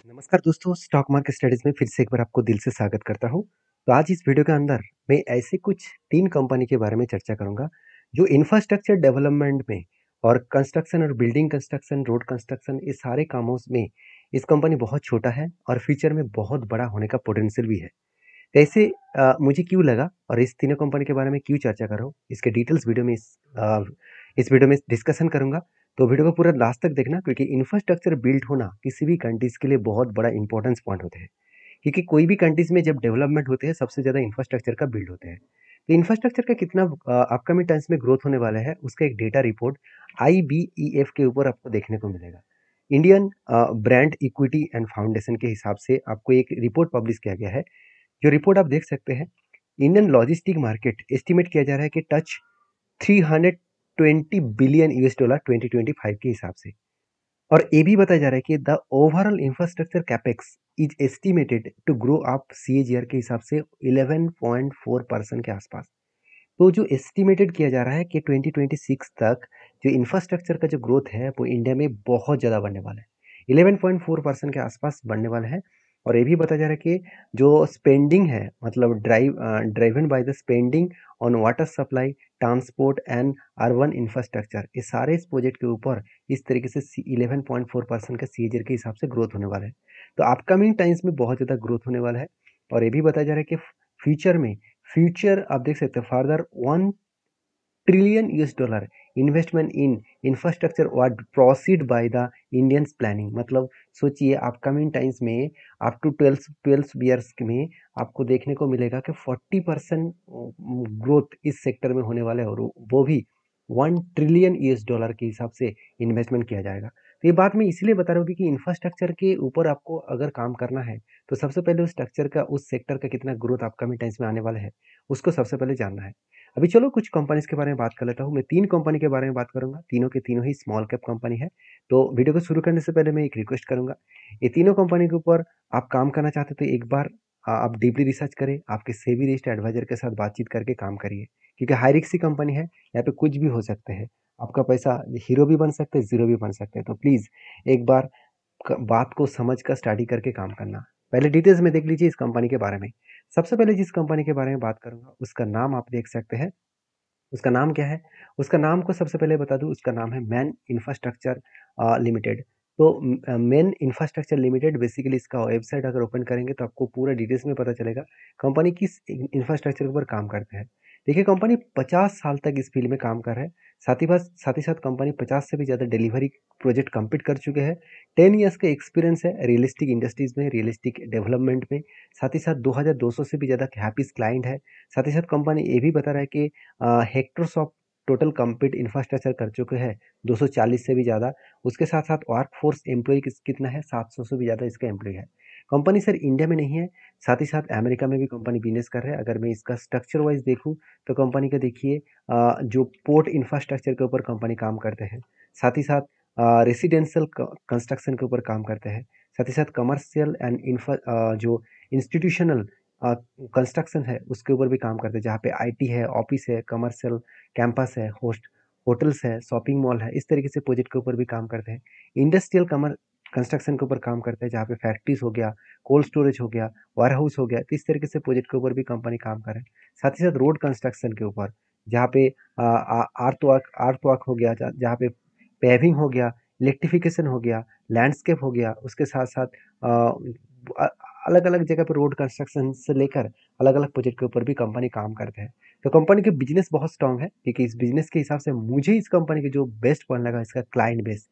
नमस्कार दोस्तों, stock market studies में फिर से एक बार आपको दिल से स्वागत करता हूं। तो आज इस वीडियो के अंदर मैं ऐसे कुछ 3 कंपनी के बारे में चर्चा करूंगा, जो इंफ्रास्ट्रक्चर डेवलपमेंट में और कंस्ट्रक्शन और बिल्डिंग कंस्ट्रक्शन, रोड कंस्ट्रक्शन ये सारे कामों में इस कंपनी बहुत छोटा है और फ्यूचर में बहुत बड़ा होने का पोटेंशियल भी है। तो ऐसे मुझे क्यों लगा और इस तीनों कंपनी के बारे में क्यों चर्चा कर रहा हूँ, इसके डिटेल्स वीडियो में इस वीडियो में डिस्कशन करूंगा। तो वीडियो को पूरा लास्ट तक देखना, क्योंकि इंफ्रास्ट्रक्चर बिल्ड होना किसी भी कंट्रीज के लिए बहुत बड़ा इंपॉर्टेंस पॉइंट होते हैं। क्योंकि कोई भी कंट्रीज में जब डेवलपमेंट होते हैं, सबसे ज़्यादा इंफ्रास्ट्रक्चर का बिल्ड होते हैं। तो इंफ्रास्ट्रक्चर का कितना अपकमिंग टाइम्स में ग्रोथ होने वाला है, उसका एक डेटा रिपोर्ट IBEF के ऊपर आपको देखने को मिलेगा। Indian brand equity and foundation के हिसाब से आपको एक रिपोर्ट पब्लिश किया गया है। जो रिपोर्ट आप देख सकते हैं, इंडियन लॉजिस्टिक मार्केट एस्टिमेट किया जा रहा है कि टच 320 बिलियन US डॉलर 2025 के हिसाब से। और ये भी बताया जा रहा है कि the overall infrastructure capex is estimated to grow up CAGR के हिसाब से 11.4% के आसपास। तो जो एस्टिमेटेड किया जा रहा है कि 2026 तक जो इंफ्रास्ट्रक्चर का जो ग्रोथ है वो इंडिया में बहुत ज़्यादा बढ़ने वाला है, 11.4% के आसपास बढ़ने वाला है। और ये भी बताया जा रहा है कि जो स्पेंडिंग है, मतलब driven by the spending on water supply, transport and urban infrastructure, ये सारे इस प्रोजेक्ट के ऊपर इस तरीके से 11.4% का CAGR के हिसाब से ग्रोथ होने वाला है। तो अपकमिंग टाइम्स में बहुत ज़्यादा ग्रोथ होने वाला है। और ये भी बताया जा रहा है कि फ्यूचर आप देख सकते हैं, further 1 trillion US dollar investment in infrastructure was proceed by the Indians planning. मतलब सोचिए, अपकमिंग टाइम्स में अप टू 12 ईयर्स में आपको देखने को मिलेगा कि 40% ग्रोथ इस सेक्टर में होने वाला है, और वो भी 1 ट्रिलियन US डॉलर के हिसाब से इन्वेस्टमेंट किया जाएगा। तो ये बात मैं इसलिए बता रहा हूँ कि इंफ्रास्ट्रक्चर के ऊपर आपको अगर काम करना है, तो सबसे पहले उस स्ट्रक्चर का, उस सेक्टर का कितना ग्रोथ अपकमिंग टाइम्स में आने वाला है, उसको सबसे पहले जानना है। अभी चलो कुछ कंपनीज के बारे में बात कर लेता हूँ। मैं 3 कंपनी के बारे में बात करूँगा, तीनों के तीनों ही स्मॉल कैप कंपनी है। तो वीडियो को शुरू करने से पहले मैं एक रिक्वेस्ट करूँगा, ये तीनों कंपनी के ऊपर आप काम करना चाहते हो तो एक बार आप डीपली रिसर्च करें, आपके सेबी रजिस्टर्ड एडवाइजर के साथ बातचीत करके काम करिए। क्योंकि हाई रिस्क कंपनी है, यहाँ पे कुछ भी हो सकता है। आपका पैसा हीरो भी बन सकता है, ज़ीरो भी बन सकता है। तो प्लीज़ एक बार बात को समझ कर स्टडी करके काम करना। पहले डिटेल्स में देख लीजिए इस कंपनी के बारे में। सबसे पहले जिस कंपनी के बारे में बात करूँगा, उसका नाम आप देख सकते हैं। उसका नाम क्या है? उसका नाम को सबसे पहले बता दूँ, उसका नाम है मैन इंफ्रास्ट्रक्चर लिमिटेड। तो मैन इंफ्रास्ट्रक्चर लिमिटेड, बेसिकली इसका वेबसाइट अगर ओपन करेंगे तो आपको पूरा डिटेल्स में पता चलेगा कंपनी किस इंफ्रास्ट्रक्चर के ऊपर काम करते हैं। देखिए, कंपनी 50 साल तक इस फील्ड में काम कर रहा है। साथ ही साथ कंपनी 50 से भी ज़्यादा डिलीवरी प्रोजेक्ट कंप्लीट कर चुके हैं। 10 इयर्स का एक्सपीरियंस है रियलिस्टिक इंडस्ट्रीज में, रियलिस्टिक डेवलपमेंट में। साथ ही साथ 2200 से भी ज़्यादा हैप्पीज क्लाइंट है। साथ ही साथ कंपनी ये भी बता रहा है कि hectares of total complete infrastructure कर चुके हैं 240 से भी ज़्यादा। उसके साथ साथ वर्कफोर्स एम्प्लॉय कितना है, 700 से भी ज़्यादा इसका एम्प्लॉय है। कंपनी सर इंडिया में नहीं है, साथ ही साथ अमेरिका में भी कंपनी बिजनेस कर रहा है। अगर मैं इसका स्ट्रक्चर वाइज देखूँ तो कंपनी का देखिए, जो पोर्ट इंफ्रास्ट्रक्चर के ऊपर कंपनी काम करते हैं, साथ ही साथ रेसिडेंशियल कंस्ट्रक्शन के ऊपर काम करते हैं, साथ ही साथ कमर्शियल एंड जो इंस्टीट्यूशनल कंस्ट्रक्शन है उसके ऊपर भी काम करते हैं, जहाँ पे IT है, ऑफिस है, कमर्शियल कैंपस है, होटल्स है, शॉपिंग मॉल है, इस तरीके से प्रोजेक्ट के ऊपर भी काम करते हैं। इंडस्ट्रियल कमर कंस्ट्रक्शन के ऊपर काम करते हैं, जहाँ पे फैक्ट्रीज हो गया, कोल्ड स्टोरेज हो गया, वेयर हाउस हो गया, तो इस तरीके से प्रोजेक्ट के ऊपर भी कंपनी काम कर रहे हैं। साथ ही साथ रोड कंस्ट्रक्शन के ऊपर, जहाँ पे आर्थ वर्क हो गया, जहाँ पे पेविंग हो गया, इलेक्ट्रिफिकेशन हो गया, लैंडस्केप हो गया, उसके साथ साथ अलग अलग जगह पे रोड कंस्ट्रक्शन से लेकर अलग अलग प्रोजेक्ट के ऊपर भी कंपनी काम करते हैं। तो कंपनी के बिजनेस बहुत स्ट्रांग है, क्योंकि इस बिजनेस के हिसाब से मुझे इस कंपनी के जो बेस्ट पॉइंट लगा, इसका क्लाइंट बेस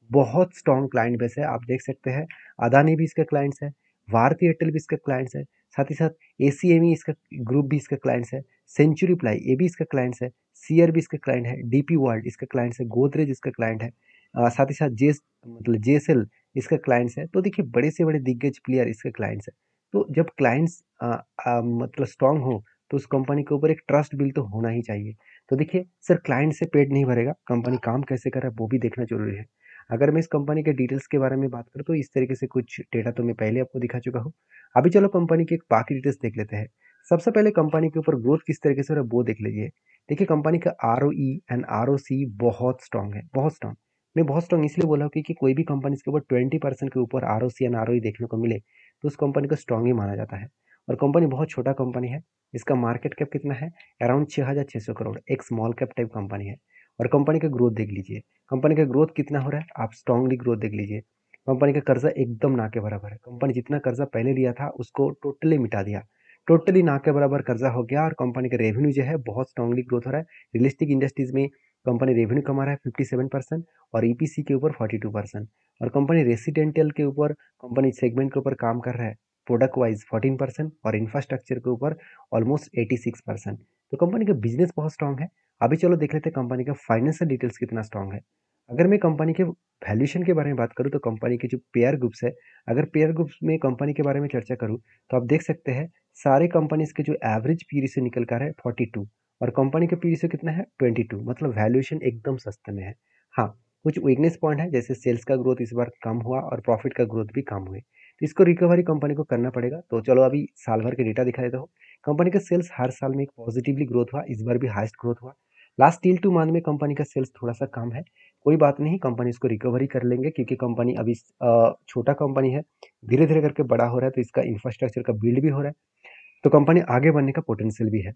बहुत स्ट्रांग क्लाइंट बेस है। आप देख सकते हैं, अदानी भी इसके क्लाइंट्स है, भारती एयरटेल भी इसके क्लाइंट्स है, साथ ही साथ ACME इसका ग्रुप भी इसका क्लाइंट्स है, सेंचुरी प्लाई ये भी इसका क्लाइंट्स है, सीआर भी इसका क्लाइंट है, DP वर्ल्ड इसका क्लाइंट्स है, गोदरेज इसका क्लाइंट है, साथ ही साथ JSL इसका क्लाइंट्स है। तो देखिए, बड़े से बड़े दिग्गज प्लेयर इसके क्लाइंट्स है। तो जब क्लाइंट्स मतलब स्ट्रांग हो, तो उस कंपनी के ऊपर एक ट्रस्ट बिल तो होना ही चाहिए। तो देखिए सर, क्लाइंट से पेट नहीं भरेगा, कंपनी काम कैसे कर रहा है वो भी देखना जरूरी है। अगर मैं इस कंपनी के डिटेल्स के बारे में बात करूँ, तो इस तरीके से कुछ डेटा तो मैं पहले आपको दिखा चुका हूँ। अभी चलो कंपनी के बाकी डिटेल्स देख लेते हैं। सबसे पहले कंपनी के ऊपर ग्रोथ किस तरीके से हो रहा है वो देख लीजिए। देखिए, कंपनी का ROE एंड ROC बहुत स्ट्रांग है, बहुत स्ट्रांग। मैं बहुत स्ट्रॉन्ग इसलिए बोला हूँ क्योंकि कोई भी कंपनी के ऊपर 20% के ऊपर आरओसी एंड आरओई देखने को मिले तो उस कंपनी को स्ट्रॉन्ग ही माना जाता है। और कंपनी बहुत छोटा कंपनी है। इसका मार्केट कैप कितना है? अराउंड 6,600 करोड़। एक स्मॉल कैप टाइप कंपनी है। और कंपनी का ग्रोथ देख लीजिए, कंपनी का ग्रोथ कितना हो रहा है, आप स्ट्रांगली ग्रोथ देख लीजिए। कंपनी का कर्जा एकदम ना के बराबर है। कंपनी जितना कर्जा पहले लिया था उसको टोटली मिटा दिया, टोटली ना के बराबर कर्जा हो गया। और कंपनी का रेवेन्यू जो है बहुत स्ट्रांगली ग्रोथ हो रहा है। रियलिस्टिक इंडस्ट्रीज में कंपनी रेवेन्यू कमा रहा है 57% और ईपीसी के ऊपर 42%। और कंपनी रेसिडेंशियल के ऊपर कंपनी सेगमेंट के ऊपर काम कर रहा है प्रोडक्ट वाइज 14% और इंफ्रास्ट्रक्चर के ऊपर ऑलमोस्ट 86%। तो कंपनी का बिजनेस बहुत स्ट्रांग है। अभी चलो देख लेते हैं कंपनी का फाइनेंशियल डिटेल्स कितना स्ट्रांग है। अगर मैं कंपनी के वैल्यूएशन के बारे में बात करूं तो कंपनी के जो पेयर ग्रुप्स है, अगर पेयर ग्रुप्स में कंपनी के बारे में चर्चा करूं तो आप देख सकते हैं सारे कंपनीज के जो एवरेज पी रेशियो निकल कर है 42 और कंपनी का पी रेशियो कितना है 22। मतलब वैल्यूएशन एकदम सस्ते में है। हाँ, कुछ वीकनेस पॉइंट है जैसे सेल्स का ग्रोथ इस बार कम हुआ और प्रॉफिट का ग्रोथ भी कम हुए, तो इसको रिकवरी कंपनी को करना पड़ेगा। तो चलो अभी साल भर के डेटा दिखा देता हूँ। कंपनी का सेल्स हर साल में एक पॉजिटिवली ग्रोथ हुआ, इस बार भी हाईएस्ट ग्रोथ हुआ। लास्ट टिल 2 मंथ में कंपनी का सेल्स थोड़ा सा कम है, कोई बात नहीं, कंपनी इसको रिकवरी कर लेंगे क्योंकि कंपनी अभी छोटा कंपनी है, धीरे धीरे करके बड़ा हो रहा है, तो इसका इंफ्रास्ट्रक्चर का बिल्ड भी हो रहा है, तो कंपनी आगे बढ़ने का पोटेंशियल भी है।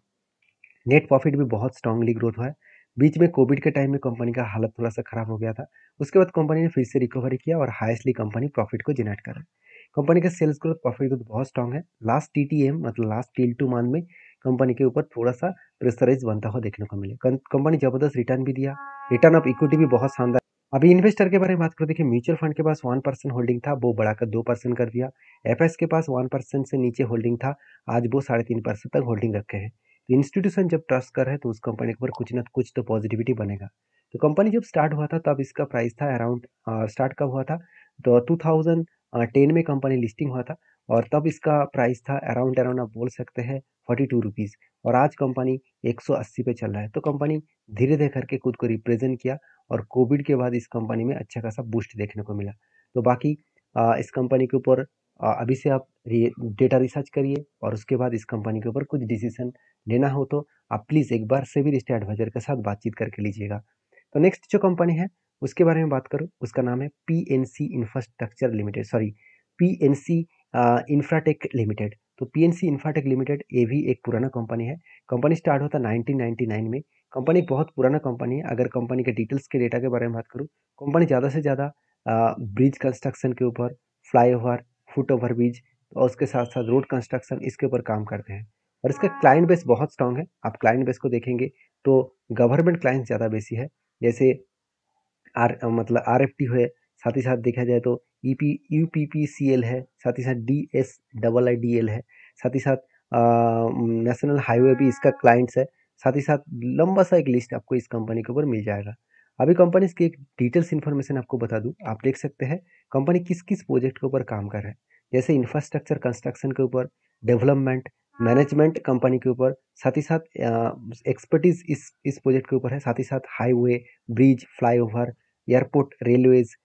नेट प्रॉफिट भी बहुत स्ट्रांगली ग्रोथ हुआ है। बीच में कोविड के टाइम में कंपनी का हालत थोड़ा सा खराब हो गया था, उसके बाद कंपनी ने फिर से रिकवरी किया और हाईएस्टली कंपनी प्रॉफिट को जनरेट कर रहा है। कंपनी का सेल्स ग्रोथ प्रॉफिट ग्रोथ बहुत स्ट्रांग है। लास्ट टीटीएम मतलब लास्ट टिल 2 मंथ में कंपनी के ऊपर थोड़ा सा प्रेशराइज बनता हुआ देखने को मिले। कंपनी जबरदस्त रिटर्न भी दिया, रिटर्न ऑफ इक्विटी भी बहुत शानदार। अभी इन्वेस्टर के बारे में बात करो, देखिए म्यूचुअल फंड के पास 1% होल्डिंग था, वो बढ़ाकर 2% कर दिया। एफएस के पास 1% से नीचे होल्डिंग था, आज वो 3.5% तक होल्डिंग रखे हैं। तो इंस्टीट्यूशन जब ट्रस्ट कर रहे हैं तो उस कंपनी के ऊपर कुछ ना कुछ तो पॉजिटिविटी बनेगा। तो कंपनी जब स्टार्ट हुआ था तब इसका प्राइस था अराउंड, स्टार्ट कब हुआ था तो 2010 में कंपनी लिस्टिंग हुआ था और तब इसका प्राइस था अराउंड अराउंड आप बोल सकते हैं 42 रुपीज़, और आज कंपनी 180 पे चल रहा है। तो कंपनी धीरे धीरे करके खुद को रिप्रेजेंट किया और कोविड के बाद इस कंपनी में अच्छा खासा बूस्ट देखने को मिला। तो बाकी इस कंपनी के ऊपर अभी से आप डेटा रिसर्च करिए और उसके बाद इस कंपनी के ऊपर कुछ डिसीजन लेना हो तो आप प्लीज़ एक बार सेबी रजिस्टर्ड एडवाइजर के साथ बातचीत करके लीजिएगा। तो नेक्स्ट जो कंपनी है उसके बारे में बात करूँ, उसका नाम है PNC infrastructure limited, sorry PNC Infratech limited. तो पीएनसी इंफ्राटेक लिमिटेड ये भी एक पुराना कंपनी है। कंपनी स्टार्ट होता 1999 में। कंपनी एक बहुत पुराना कंपनी है। अगर कंपनी के डिटेल्स के डेटा के बारे में बात करूँ, कंपनी ज़्यादा से ज़्यादा ब्रिज कंस्ट्रक्शन के ऊपर, फ्लाईओवर, फुट ओवर ब्रिज और उसके साथ साथ रोड कंस्ट्रक्शन इसके ऊपर काम करते हैं। और इसका क्लाइंट बेस बहुत स्ट्रांग है। आप क्लाइंट बेस को देखेंगे तो गवर्नमेंट क्लाइंट ज़्यादा बेसी है, जैसे मतलब आरएफटी है, साथ ही साथ देखा जाए तो ईपी यूपीपीसीएल है, साथ ही साथ डीएसआईडीएल है, साथ ही साथ नेशनल हाईवे भी इसका क्लाइंट्स है। साथ ही साथ लंबा सा एक लिस्ट आपको इस कंपनी के ऊपर मिल जाएगा। अभी कंपनी की एक डिटेल्स इन्फॉर्मेशन आपको बता दूं, आप देख सकते हैं कंपनी किस किस प्रोजेक्ट के ऊपर काम कर रहा है। जैसे इंफ्रास्ट्रक्चर कंस्ट्रक्शन के ऊपर, डेवलपमेंट, मैनेजमेंट कंपनी के ऊपर, साथ ही साथ एक्सपर्टीज इस प्रोजेक्ट के ऊपर है, साथ ही साथ highway, bridge, flyover, airport, railways,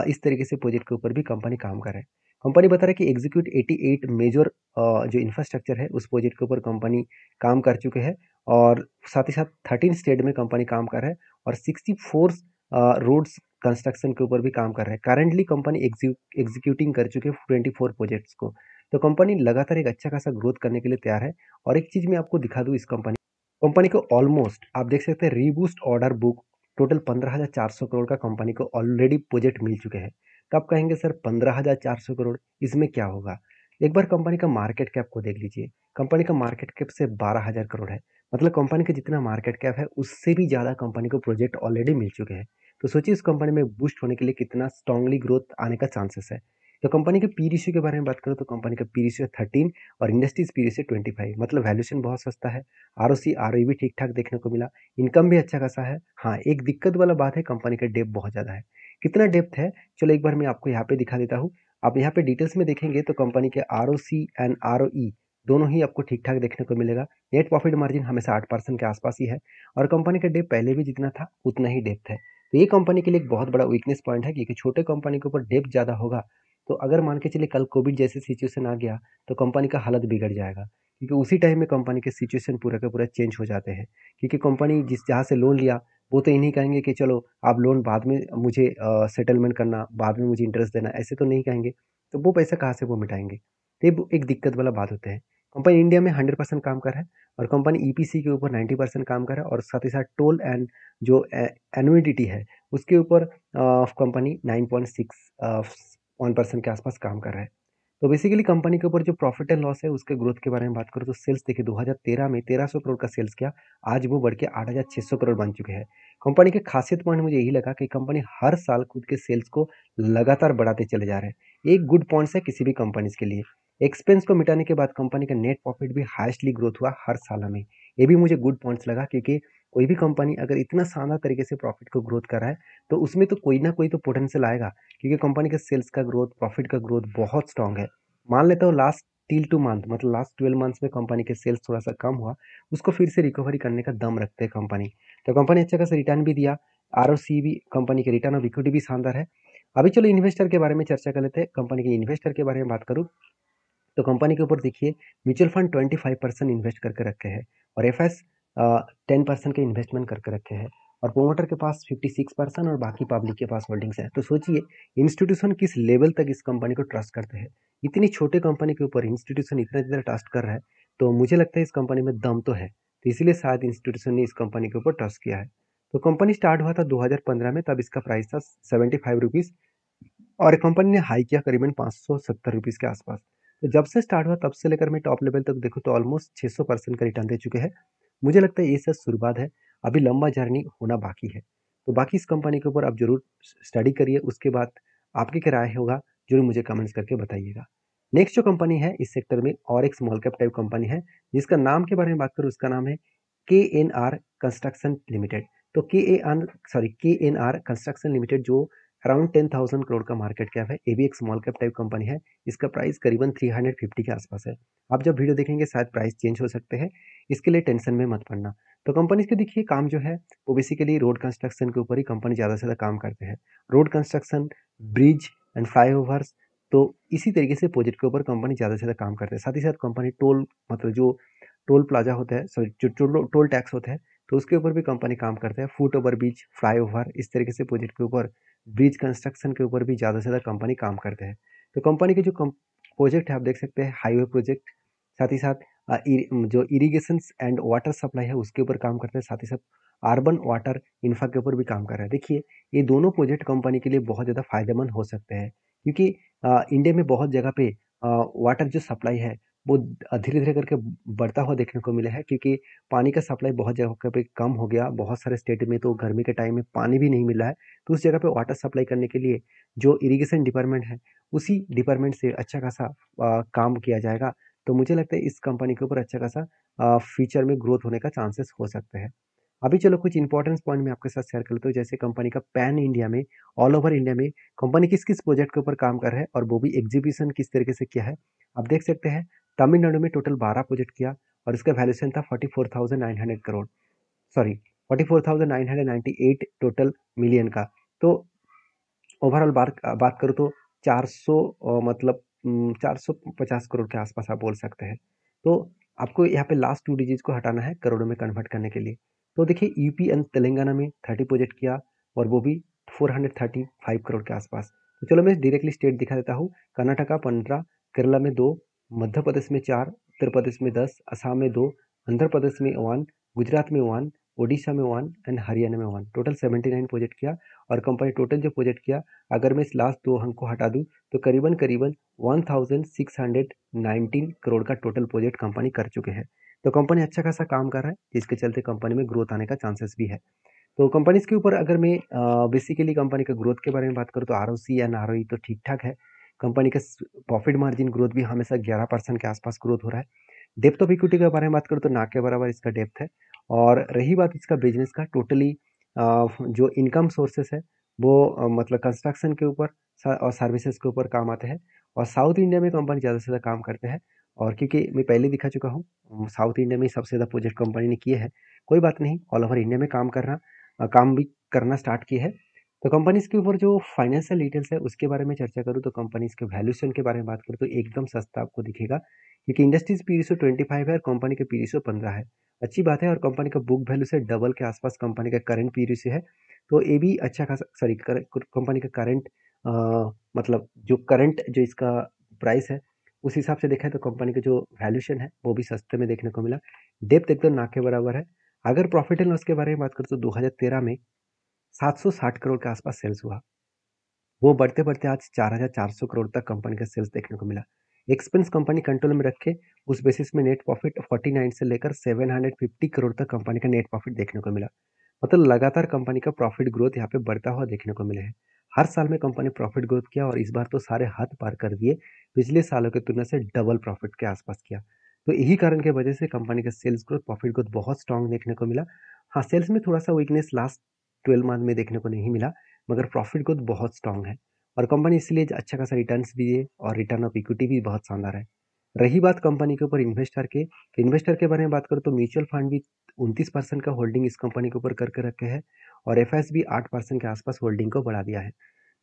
इस तरीके से प्रोजेक्ट के ऊपर भी कंपनी काम कर रहा है। कंपनी बता रहा है कि एग्जीक्यूट 88 मेजर जो इंफ्रास्ट्रक्चर है उस प्रोजेक्ट के ऊपर कंपनी काम कर चुके हैं और साथ ही साथ 13 स्टेट में कंपनी काम कर रहा है और 64 रोड्स कंस्ट्रक्शन के ऊपर भी काम कर रहा है। करेंटली कंपनी एग्जीक्यूटिंग कर चुके हैं 24 प्रोजेक्ट्स को। तो कंपनी लगातार एक अच्छा खासा ग्रोथ करने के लिए तैयार है। और एक चीज़ मैं आपको दिखा दूँ, इस कंपनी कंपनी को ऑलमोस्ट आप देख सकते हैं reboost order book total 15,400 crore का कंपनी को ऑलरेडी प्रोजेक्ट मिल चुके हैं। तो आप कहेंगे सर 15,400 करोड़ इसमें क्या होगा? एक बार कंपनी का मार्केट कैप को देख लीजिए। कंपनी का मार्केट कैप से 12,000 करोड़ है। मतलब कंपनी का जितना मार्केट कैप है उससे भी ज़्यादा कंपनी को प्रोजेक्ट ऑलरेडी मिल चुके हैं। तो सोचिए इस कंपनी में बूस्ट होने के लिए कितना स्ट्रांगली ग्रोथ आने का चांसेस है। तो कंपनी के पी रेशियो के बारे में बात करूँ तो कंपनी का पी रेशियो 13 और इंडस्ट्रीज पी रेशियो 25। मतलब वैल्यूएशन बहुत सस्ता है। आरओसी आरओई भी ठीक ठाक देखने को मिला। इनकम भी अच्छा खासा है। हाँ, एक दिक्कत वाला बात है, कंपनी का डेप्थ बहुत ज़्यादा है। कितना डेप्थ है चलो एक बार मैं आपको यहाँ पे दिखा देता हूँ। आप यहाँ पे डिटेल्स में देखेंगे तो कंपनी के आरओसी एंड आरओई दोनों ही आपको ठीक ठाक देखने को मिलेगा। नेट प्रॉफिट मार्जिन हमेशा 8% के आसपास ही है और कंपनी का डेप्थ पहले भी जितना था उतना ही डेप्थ है। तो ये कंपनी के लिए एक बहुत बड़ा वीकनेस पॉइंट है क्योंकि छोटे कंपनी के ऊपर डेप्थ ज़्यादा होगा तो अगर मान के चलिए कल कोविड जैसे सिचुएशन आ गया तो कंपनी का हालत बिगड़ जाएगा, क्योंकि उसी टाइम में कंपनी के सिचुएशन पूरा का पूरा चेंज हो जाते हैं। क्योंकि कंपनी जिस जहाँ से लोन लिया वो तो ये नहीं कहेंगे कि चलो आप लोन बाद में मुझे सेटलमेंट करना, बाद में मुझे इंटरेस्ट देना, ऐसे तो नहीं कहेंगे। तो वो पैसा कहाँ से वो मिटाएँगे? तो ये एक दिक्कत वाला बात होता है। कंपनी इंडिया में 100% काम कर रहा है और कंपनी ईपीसी के ऊपर 90% काम कर रहा है और साथ ही साथ टोल एंड जो एन्युइटी है उसके ऊपर कंपनी 9.6 1% के आसपास काम कर रहा है। तो बेसिकली कंपनी के ऊपर जो प्रॉफिट एंड लॉस है उसके ग्रोथ के बारे में बात करूँ तो सेल्स देखिए 2013 में 1300 करोड़ का सेल्स किया, आज वो बढ़ के 8600 करोड़ बन चुके हैं। कंपनी के खासियत पॉइंट मुझे यही लगा कि कंपनी हर साल खुद के सेल्स को लगातार बढ़ाते चले जा रहे हैं। एक गुड पॉइंट्स है किसी भी कंपनीज के लिए। एक्सपेंस को मिटाने के बाद कंपनी का नेट प्रॉफिट भी हाईएस्टली ग्रोथ हुआ हर साल में। ये भी मुझे गुड पॉइंट्स लगा क्योंकि कोई भी कंपनी अगर इतना शानदार तरीके से प्रॉफिट को ग्रोथ कर रहा है तो उसमें तो कोई ना कोई तो पोटेंशियल आएगा, क्योंकि कंपनी के सेल्स का ग्रोथ, प्रॉफिट का ग्रोथ बहुत स्ट्रांग है। मान लेता हूँ लास्ट टिल 2 मंथ मतलब लास्ट 12 मंथ्स में कंपनी के सेल्स थोड़ा सा कम हुआ, उसको फिर से रिकवरी करने का दम रखते हैं कंपनी। तो कंपनी अच्छा खासा रिटर्न भी दिया, आरओसी भी, कंपनी के रिटर्न ऑफ इक्विटी भी शानदार है। अभी चलो इन्वेस्टर के बारे में चर्चा कर लेते हैं। कंपनी के इन्वेस्टर के बारे में बात करूँ तो कंपनी के ऊपर देखिए म्यूचुअल फंड 25% इन्वेस्ट करके रखे हैं और एफएस 10% के इन्वेस्टमेंट करके रखे हैं और प्रोमोटर के पास 56% और बाकी पब्लिक के पास होल्डिंग्स है। तो सोचिए इंस्टीट्यूशन किस लेवल तक इस कंपनी को ट्रस्ट करते हैं। इतनी छोटे कंपनी के ऊपर इंस्टीट्यूशन इतना ज़्यादा ट्रस्ट कर रहा है, तो मुझे लगता है इस कंपनी में दम तो है, तो इसीलिए शायद इंस्टीट्यूशन ने इस कंपनी के ऊपर ट्रस्ट किया है। तो कंपनी स्टार्ट हुआ था 2015 में, तब इसका प्राइस था 75 रुपीज़ और कंपनी ने हाई किया करीबन 570 रुपीज़ के आसपास। तो जब से स्टार्ट हुआ तब से लेकर मैं टॉप लेवल तक देखूँ तो ऑलमोस्ट 600% का रिटर्न दे चुके हैं। मुझे लगता है ये सब शुरुआत है, अभी लंबा जर्नी होना बाकी है। तो बाकी इस कंपनी के ऊपर आप ज़रूर स्टडी करिए, उसके बाद आपकी क्या राय होगा ज़रूर मुझे कमेंट्स करके बताइएगा। नेक्स्ट जो कंपनी है इस सेक्टर में और एक स्मॉल कैप टाइप कंपनी है, जिसका नाम के बारे में बात करूँ उसका नाम है KNR कंस्ट्रक्शन लिमिटेड। तो KNR कंस्ट्रक्शन लिमिटेड जो अराउंड 10,000 करोड़ का मार्केट कैप है, ये भी एक स्मॉल कैप टाइप कंपनी है। इसका प्राइस करीबन 350 के आसपास है। आप जब वीडियो देखेंगे शायद प्राइस चेंज हो सकते हैं, इसके लिए टेंशन में मत पड़ना। तो कंपनी के देखिए काम जो है वो बेसिकली रोड कंस्ट्रक्शन के ऊपर ही कंपनी ज़्यादा से ज़्यादा काम करते हैं। Road construction, bridge and flyovers, तो इसी तरीके से प्रोजेक्ट के ऊपर कंपनी ज़्यादा से ज़्यादा काम करते हैं। साथ ही साथ कंपनी टोल मतलब जो टोल प्लाजा होता है, सॉरी जो टोल टैक्स होता है, तो उसके ऊपर भी कंपनी काम करते हैं। फुट ओवर ब्रिज, फ्लाईओवर, इस तरीके से प्रोजेक्ट के ऊपर, ब्रिज कंस्ट्रक्शन के ऊपर भी ज़्यादा से ज़्यादा कंपनी काम करते हैं। तो कंपनी के जो प्रोजेक्ट है आप देख सकते हैं, हाईवे प्रोजेक्ट, साथ ही साथ जो इरिगेशन एंड वाटर सप्लाई है उसके ऊपर काम करते हैं, साथ ही साथ अर्बन वाटर इंफ्रा के ऊपर भी काम कर रहे हैं। देखिए ये दोनों प्रोजेक्ट कंपनी के लिए बहुत ज़्यादा फायदेमंद हो सकते हैं, क्योंकि इंडिया में बहुत जगह पे वाटर जो सप्लाई है वो धीरे धीरे करके बढ़ता हुआ देखने को मिला है, क्योंकि पानी का सप्लाई बहुत जगह पे कम हो गया। बहुत सारे स्टेट में तो गर्मी के टाइम में पानी भी नहीं मिल रहा है, तो उस जगह पे वाटर सप्लाई करने के लिए जो इरिगेशन डिपार्टमेंट है उसी डिपार्टमेंट से अच्छा खासा काम किया जाएगा। तो मुझे लगता है इस कंपनी के ऊपर अच्छा खासा फ्यूचर में ग्रोथ होने का चांसेस हो सकते हैं। अभी चलो कुछ इंपॉर्टेंस पॉइंट मैं आपके साथ शेयर कर लेता हूँ, जैसे कंपनी का पैन इंडिया में, ऑल ओवर इंडिया में कंपनी किस किस प्रोजेक्ट के ऊपर काम कर रहा है और वो भी एग्जीबिशन किस तरीके से किया है आप देख सकते हैं। तमिलनाडु में टोटल 12 प्रोजेक्ट किया और इसका वैल्यूएशन था 44,900 करोड़, सॉरी 44,998 टोटल मिलियन का। तो ओवरऑल बात करूँ तो 400 मतलब 450 करोड़ के आसपास आप बोल सकते हैं। तो आपको यहाँ पे लास्ट 2 डिजिट को हटाना है करोड़ों में कन्वर्ट करने के लिए। तो देखिए यूपी एंड तेलंगाना में 30 प्रोजेक्ट किया और वो भी 435 करोड़ के आसपास। तो चलो मैं डायरेक्टली स्टेट दिखा देता हूँ। कर्नाटका 15, केरला में 2, मध्य प्रदेश में 4, उत्तर प्रदेश में 10, असम में 2, आंध्र प्रदेश में 1, गुजरात में 1, ओडिशा में 1 एंड हरियाणा में 1। टोटल 79 प्रोजेक्ट किया और कंपनी टोटल जो प्रोजेक्ट किया, अगर मैं इस लास्ट 2 अंक को हटा दूँ तो करीबन 1619 करोड़ का टोटल प्रोजेक्ट कंपनी कर चुके हैं। तो कंपनी अच्छा खासा काम कर रहा है, जिसके चलते कंपनी में ग्रोथ आने का चांसेस भी है। तो कंपनीज के ऊपर अगर मैं बेसिकली कंपनी का ग्रोथ के बारे में बात करूँ तो आरओसी एंड आरओई तो ठीक ठाक है। कंपनी का प्रॉफिट मार्जिन ग्रोथ भी हमेशा 11% के आसपास ग्रोथ हो रहा है। डेप्थ ऑफ इक्विटी के बारे में बात करूँ तो ना के बराबर इसका डेप्थ है। और रही बात इसका बिजनेस का, टोटली जो इनकम सोर्सेस है वो मतलब कंस्ट्रक्शन के ऊपर और सर्विसेज के ऊपर काम आते हैं और साउथ इंडिया में कंपनी ज़्यादा से ज़्यादा काम करते हैं। और क्योंकि मैं पहले दिखा चुका हूँ साउथ इंडिया में सबसे ज़्यादा प्रोजेक्ट कंपनी ने किए हैं, कोई बात नहीं, ऑल ओवर इंडिया में काम भी करना स्टार्ट किए है। तो कंपनीज़ के ऊपर जो फाइनेंशियल डिटेल्स है उसके बारे में चर्चा करूँ तो कंपनीज़ के वैल्यूएशन के बारे में बात करूँ तो एकदम सस्ता आपको दिखेगा, क्योंकि इंडस्ट्रीज़ पी रेशियो 25 है और कंपनी का पी रेशियो 15 है। अच्छी बात है और कंपनी का बुक वैल्यू से डबल के आसपास कंपनी का करंट पी रेशियो है, तो ये भी अच्छा खासा सॉरी कंपनी का करंट मतलब जो करंट जो इसका प्राइस है उस हिसाब से देखा है तो कंपनी का जो वैल्यूएशन है वो भी सस्ते में देखने को मिला। डेप्थ एकदम ना के बराबर है। अगर प्रॉफिट एंड लॉस के बारे में बात करूँ तो 2013 में 760 करोड़ के आसपास सेल्स हुआ। वो बढ़ते-बढ़ते आज 4,400 करोड़ तक कंपनी का सेल्स देखने को मिला। एक्सपेंस कंपनी कंट्रोल में रखे, उस बेसिस में नेट प्रॉफिट 49 से लेकर 750 करोड़ तक कंपनी का नेट प्रॉफिट देखने को मिला। मतलब लगातार कंपनी का प्रॉफिट ग्रोथ यहाँ पे बढ़ता हुआ देखने को मिला है। हर साल में कंपनी प्रॉफिट ग्रोथ किया और इस बार तो सारे हद पार कर दिए, पिछले सालों की तुलना से डबल प्रॉफिट के आसपास किया। तो यही कारण की वजह से कंपनी का सेल्स ग्रोथ, प्रॉफिट ग्रोथ बहुत स्ट्रॉन्ग देखने को मिला। हाँ, सेल्स में थोड़ा-सा वीकनेस लास्ट 12 मंथ में देखने को नहीं मिला, मगर प्रॉफिट ग्रोथ बहुत स्ट्रॉन्ग है और कंपनी इसलिए अच्छा खासा रिटर्न्स भी है और रिटर्न ऑफ इक्विटी भी बहुत शानदार है। रही बात कंपनी के ऊपर इन्वेस्टर के, तो इन्वेस्टर के बारे में बात करूँ तो म्यूचुअल फंड भी 29% का होल्डिंग इस कंपनी के ऊपर करके रखे हैं और एफएस भी 8% के आसपास होल्डिंग को बढ़ा दिया है।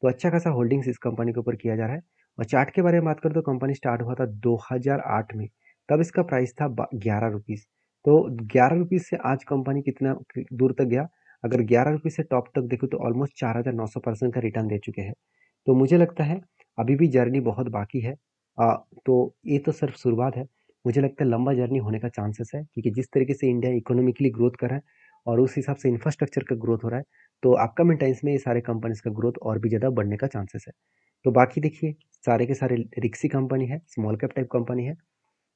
तो अच्छा खासा होल्डिंग्स इस कंपनी के ऊपर किया जा रहा है। और चार्ट के बारे में बात करें तो कंपनी स्टार्ट हुआ था 2008 में, तब इसका प्राइस था 11 रुपीज़। तो 11 रुपीज़ से आज कंपनी कितना दूर तक गया, अगर 11 रुपीज़ से टॉप तक देखो तो ऑलमोस्ट 4,900% का रिटर्न दे चुके हैं। तो मुझे लगता है अभी भी जर्नी बहुत बाकी है। तो ये तो सिर्फ शुरुआत है। मुझे लगता है लंबा जर्नी होने का चांसेस है, क्योंकि जिस तरीके से इंडिया इकोनॉमिकली ग्रोथ कर रहा है और उस हिसाब से इंफ्रास्ट्रक्चर का ग्रोथ हो रहा है, तो अपकमिंग टाइम्स में ये सारे कंपनीज का ग्रोथ और भी ज़्यादा बढ़ने का चांसेस है। तो बाकी देखिए, सारे के सारे रिक्सी कंपनी है, स्मॉल कैप टाइप कंपनी है।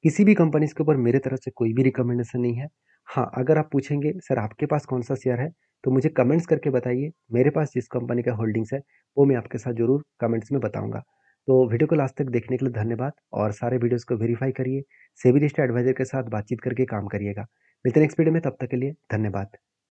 किसी भी कंपनीज के ऊपर मेरे तरफ से कोई भी रिकमेंडेशन नहीं है। हाँ, अगर आप पूछेंगे सर आपके पास कौन सा शेयर है, तो मुझे कमेंट्स करके बताइए। मेरे पास जिस कंपनी का होल्डिंग्स है वो मैं आपके साथ ज़रूर कमेंट्स में बताऊंगा। तो वीडियो को लास्ट तक देखने के लिए धन्यवाद और सारे वीडियोस को वेरीफाई करिए। सेबी रजिस्टर्ड एडवाइजर के साथ बातचीत करके काम करिएगा। मिलते हैं नेक्स्ट वीडियो में, तब तक के लिए धन्यवाद।